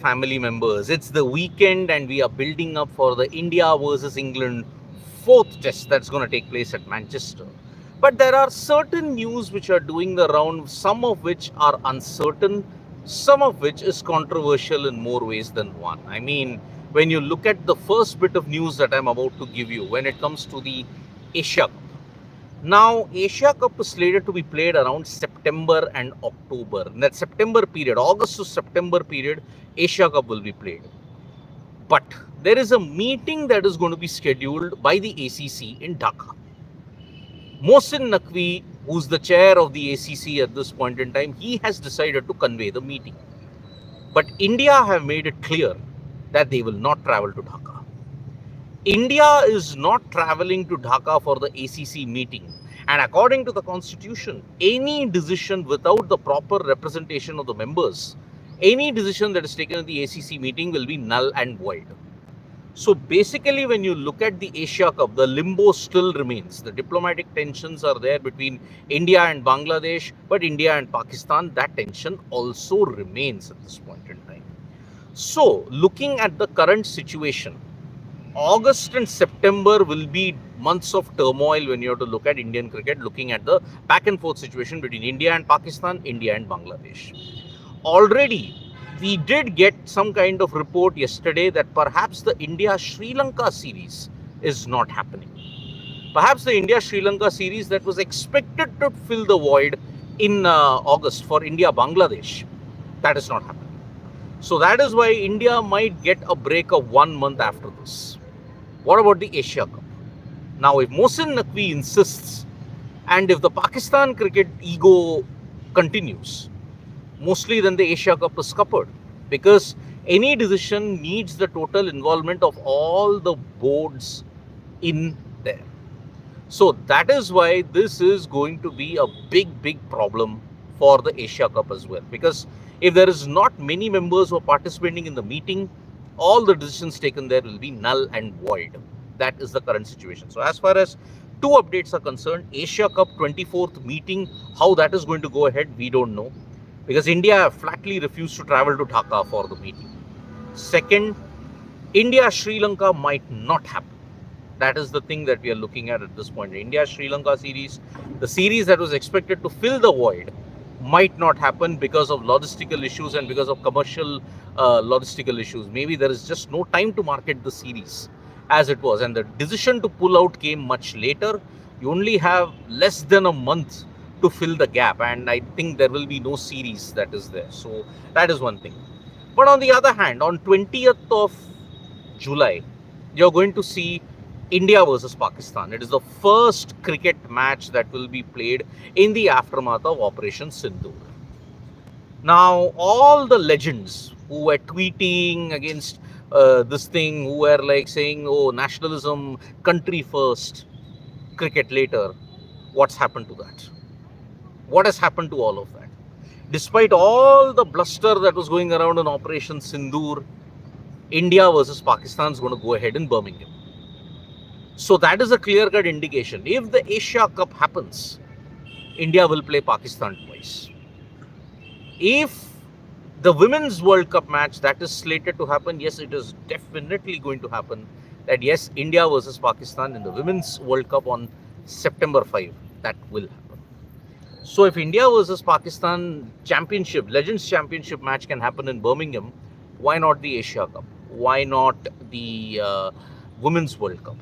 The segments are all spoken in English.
family members. It's the weekend and we are building up for the India versus England fourth test that's going to take place at Manchester. But there are certain news which are doing the round, some of which are uncertain, some of which is controversial in more ways than one. I mean, when you look at the first bit of news that I'm about to give you, when it comes to the Asia Cup. Now, Asia Cup is slated to be played around September and October. In that September period, August to September period, Asia Cup will be played. But there is a meeting that is going to be scheduled by the ACC in Dhaka. Mohsin Naqvi, who's the chair of the ACC at this point in time, he has decided to convey the meeting. But India have made it clear that they will not travel to Dhaka. India is not traveling to Dhaka for the ACC meeting. And according to the constitution, any decision without the proper representation of the members, any decision that is taken at the ACC meeting will be null and void. So basically, when you look at the Asia Cup, the limbo still remains. The diplomatic tensions are there between India and Bangladesh, but India and Pakistan, that tension also remains at this point in time. So looking at the current situation, August and September will be months of turmoil when you have to look at Indian cricket, looking at the back and forth situation between India and Pakistan, India and Bangladesh. Already, we did get some kind of report yesterday that perhaps the India-Sri Lanka series is not happening. Perhaps the India-Sri Lanka series that was expected to fill the void in August for India-Bangladesh, that is not happening. So that is why India might get a break of 1 month after this. What about the Asia Cup? Now, if Mohsin Naqvi insists and if the Pakistan cricket ego continues, mostly then the Asia Cup is scuppered, because any decision needs the total involvement of all the boards in there. So that is why this is going to be a big problem for the Asia Cup as well, because if there is not many members who are participating in the meeting, all the decisions taken there will be null and void. That is the current situation. So as far as two updates are concerned, Asia Cup 24th meeting, how that is going to go ahead, we don't know, because India flatly refused to travel to Dhaka for the meeting. Second, India-Sri Lanka might not happen. That is the thing that we are looking at this point. India-Sri Lanka series, the series that was expected to fill the void, might not happen because of logistical issues and because of commercial logistical issues. Maybe there is just no time to market the series as it was, and the decision to pull out came much later. You only have less than a month to fill the gap, and I think there will be no series that is there. So that is one thing. But on the other hand, on 20th of July, you're going to see India versus Pakistan. It is the first cricket match that will be played in the aftermath of Operation Sindoor. Now, all the legends who were tweeting against this thing, who were like saying, oh, nationalism, country first, cricket later, what's happened to that? What has happened to all of that? Despite all the bluster that was going around in Operation Sindoor, India versus Pakistan is going to go ahead in Birmingham. So that is a clear-cut indication. If the Asia Cup happens, India will play Pakistan twice. If the Women's World Cup match that is slated to happen, yes, it is definitely going to happen. That yes, India versus Pakistan in the Women's World Cup on September 5, that will happen. So if India versus Pakistan championship, Legends Championship match can happen in Birmingham, why not the Asia Cup? Why not the Women's World Cup?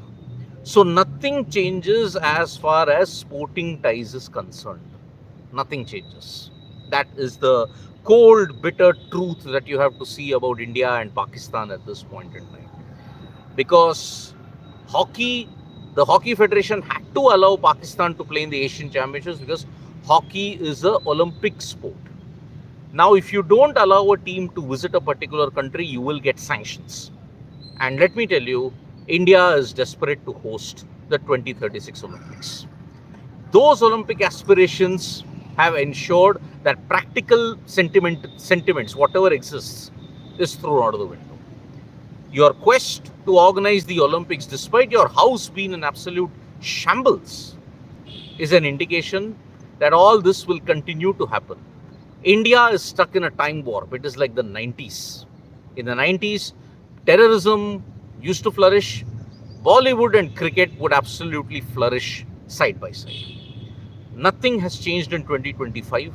So nothing changes as far as sporting ties is concerned. Nothing changes. That is the cold, bitter truth that you have to see about India and Pakistan at this point in time. Because the Hockey Federation had to allow Pakistan to play in the Asian Championships because hockey is an Olympic sport. Now, if you don't allow a team to visit a particular country, you will get sanctions. And let me tell you, India is desperate to host the 2036 Olympics. Those Olympic aspirations have ensured that practical sentiments, whatever exists, is thrown out of the window. Your quest to organize the Olympics, despite your house being in absolute shambles, is an indication that all this will continue to happen. India is stuck in a time warp. It is like the 90s. In the 90s, terrorism used to flourish. Bollywood and cricket would absolutely flourish side by side. Nothing has changed in 2025.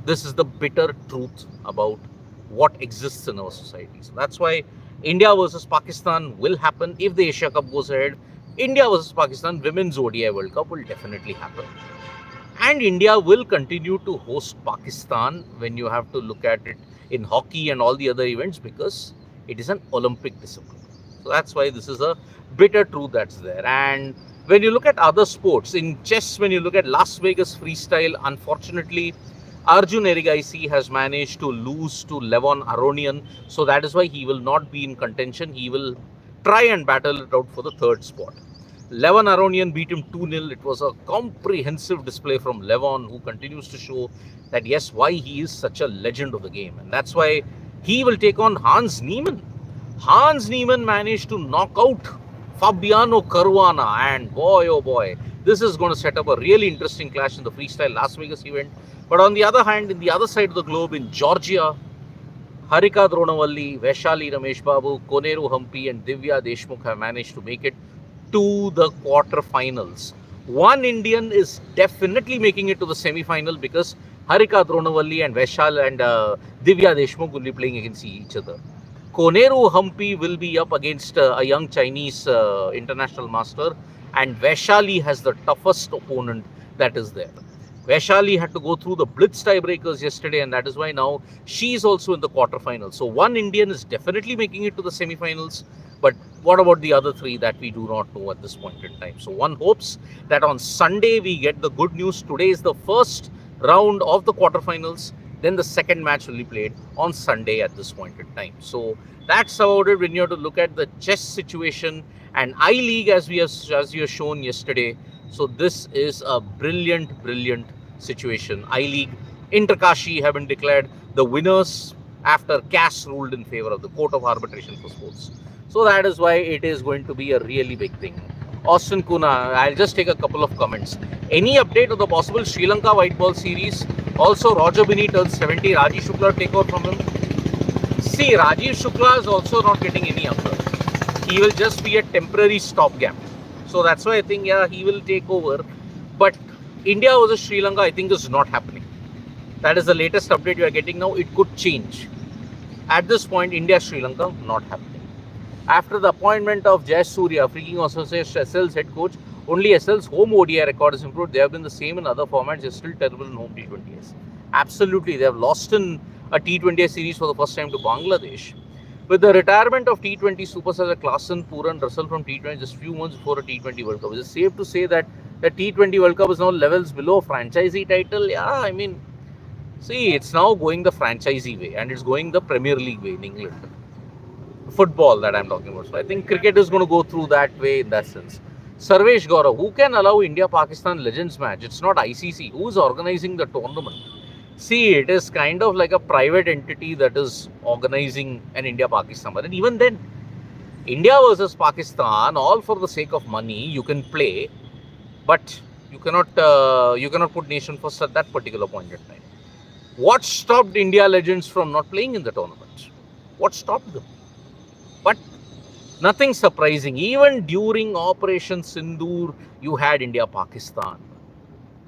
This is the bitter truth about what exists in our society. So that's why India versus Pakistan will happen if the Asia Cup goes ahead. India versus Pakistan Women's ODI World Cup will definitely happen. And India will continue to host Pakistan when you have to look at it in hockey and all the other events, because it is an Olympic discipline. So that's why this is a bitter truth that's there. And when you look at other sports, in chess, when you look at Las Vegas freestyle, unfortunately, Arjun Erigaisi has managed to lose to Levon Aronian. So that is why he will not be in contention. He will try and battle it out for the third spot. Levon Aronian beat him 2-0. It was a comprehensive display from Levon, who continues to show that, yes, why he is such a legend of the game. And that's why he will take on Hans Niemann. Hans Niemann managed to knock out Fabiano Caruana, and boy, oh boy, this is going to set up a really interesting clash in the freestyle Las Vegas event. But on the other hand, in the other side of the globe, in Georgia, Harika Dronavalli, Vaishali Ramesh Babu, Koneru Hampi and Divya Deshmukh have managed to make it to the quarterfinals. One Indian is definitely making it to the semi-final, because Harika Dronavalli and Vaishal and Divya Deshmukh will be playing against each other. Koneru Hampi will be up against a young Chinese international master, and Vaishali has the toughest opponent that is there. Vaishali had to go through the blitz tiebreakers yesterday, and that is why now she is also in the quarterfinals. So one Indian is definitely making it to the semi-finals, but what about the other three that we do not know at this point in time? So one hopes that on Sunday we get the good news. Today is the first round of the quarterfinals. Then the second match will be played on Sunday at this point in time. So that's about it when you have to look at the chess situation and I-League as you have shown yesterday. So this is a brilliant situation. I-League, Inter-Kashi have been declared the winners after CAS ruled in favor of the Court of Arbitration for Sports. So that is why it is going to be a really big thing. Austin Kuna, I'll just take a couple of comments. Any update of the possible Sri Lanka white ball series? Also, Roger Binny turns 70. Rajiv Shukla take over from him. See, Rajiv Shukla is also not getting any younger. He will just be a temporary stopgap. So that's why I think, yeah, he will take over. But India versus Sri Lanka, I think, is not happening. That is the latest update you are getting now. It could change. At this point, India-Sri Lanka, not happening. After the appointment of Jay Surya, freaking associate SL's head coach, only SL's home ODI record is improved. They have been the same in other formats. They're still terrible in home T20s. Absolutely. They have lost in a T20 series for the first time to Bangladesh. With the retirement of T20 superstars Klassen, Pooran, Russell from T20 just few months before a T20 World Cup, is it safe to say that the T20 World Cup is now levels below franchisee title? Yeah, I mean, see, it's now going the franchisee way, and it's going the Premier League way in England. Football that I'm talking about. So I think cricket is going to go through that way in that sense. Sarvesh Gaurav, who can allow India-Pakistan Legends match? It's not ICC. Who is organizing the tournament? See, it is kind of like a private entity that is organizing an India-Pakistan. But even then, India versus Pakistan, all for the sake of money, you can play, but you cannot put nation first at that particular point in time. What stopped India Legends from not playing in the tournament? What stopped them? But nothing surprising. Even during Operation Sindoor, you had India-Pakistan.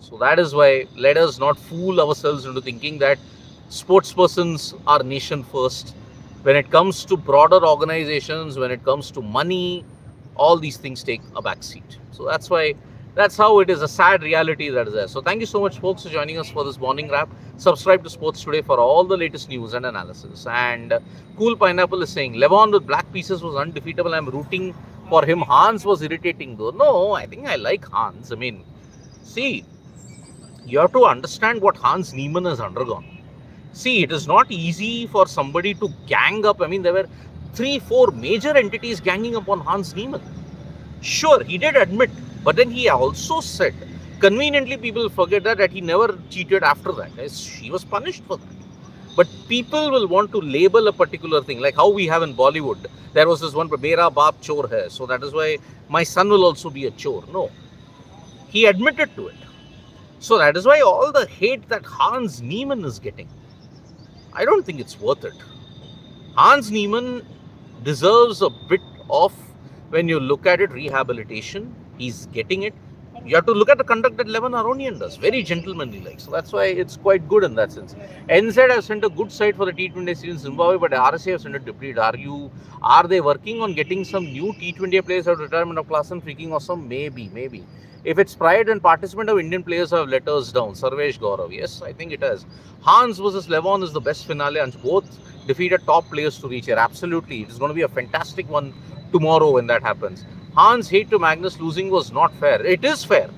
So that is why let us not fool ourselves into thinking that sportspersons are nation first. When it comes to broader organizations, when it comes to money, all these things take a back seat. So that's how it is, a sad reality that is there. So thank you so much, folks, for joining us for this morning wrap. Subscribe to Sports Today for all the latest news and analysis. And Cool Pineapple is saying, Levon with black pieces was undefeatable. I'm rooting for him. Hans was irritating though. No, I think I like Hans. I mean, see, you have to understand what Hans Niemann has undergone. See, it is not easy for somebody to gang up. I mean, there were 3-4 major entities ganging up on Hans Niemann. Sure, he did admit, but then he also said, conveniently people forget that he never cheated after that. He was punished for that. But people will want to label a particular thing, like how we have in Bollywood. There was this one, Mera Baap Chor hai, so that is why my son will also be a chore. No, he admitted to it. So that is why all the hate that Hans Niemann is getting, I don't think it's worth it. Hans Niemann deserves a bit of, when you look at it, rehabilitation. He's getting it. You have to look at the conduct that Levan Aronian does. Very gentlemanly like. So that's why it's quite good in that sense. NZ have sent a good side for the T20 series in Zimbabwe, but RSA have sent a depleted. Are they working on getting some new T20 players out of retirement of class and freaking awesome? Maybe. If it's pride and participant of Indian players have let us down, Sarvesh Gaurav, yes, I think it has. Hans versus Levon is the best finale, and both defeated top players to reach here. Absolutely. It's going to be a fantastic one tomorrow when that happens. Hans' hate to Magnus losing was not fair. It is fair.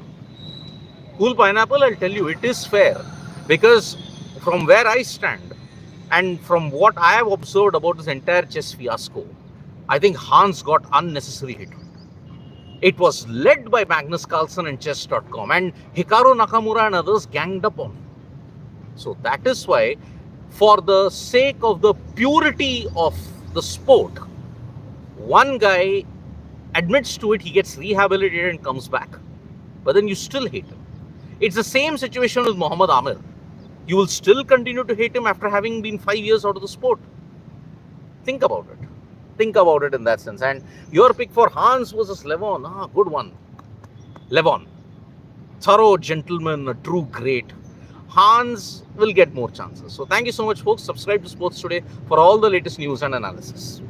Cool Pineapple, I'll tell you, it is fair. Because from where I stand and from what I have observed about this entire chess fiasco, I think Hans got unnecessary hate. It was led by Magnus Carlsen and chess.com, and Hikaru Nakamura and others ganged up on. So that is why, for the sake of the purity of the sport, one guy admits to it, he gets rehabilitated and comes back. But then you still hate him. It's the same situation with Muhammad Amir. You will still continue to hate him after having been 5 years out of the sport. Think about it. Think about it in that sense. And your pick for Hans versus Levon, good one. Levon, thorough gentleman, a true great. Hans will get more chances. So thank you so much, folks. Subscribe to Sports Today for all the latest news and analysis.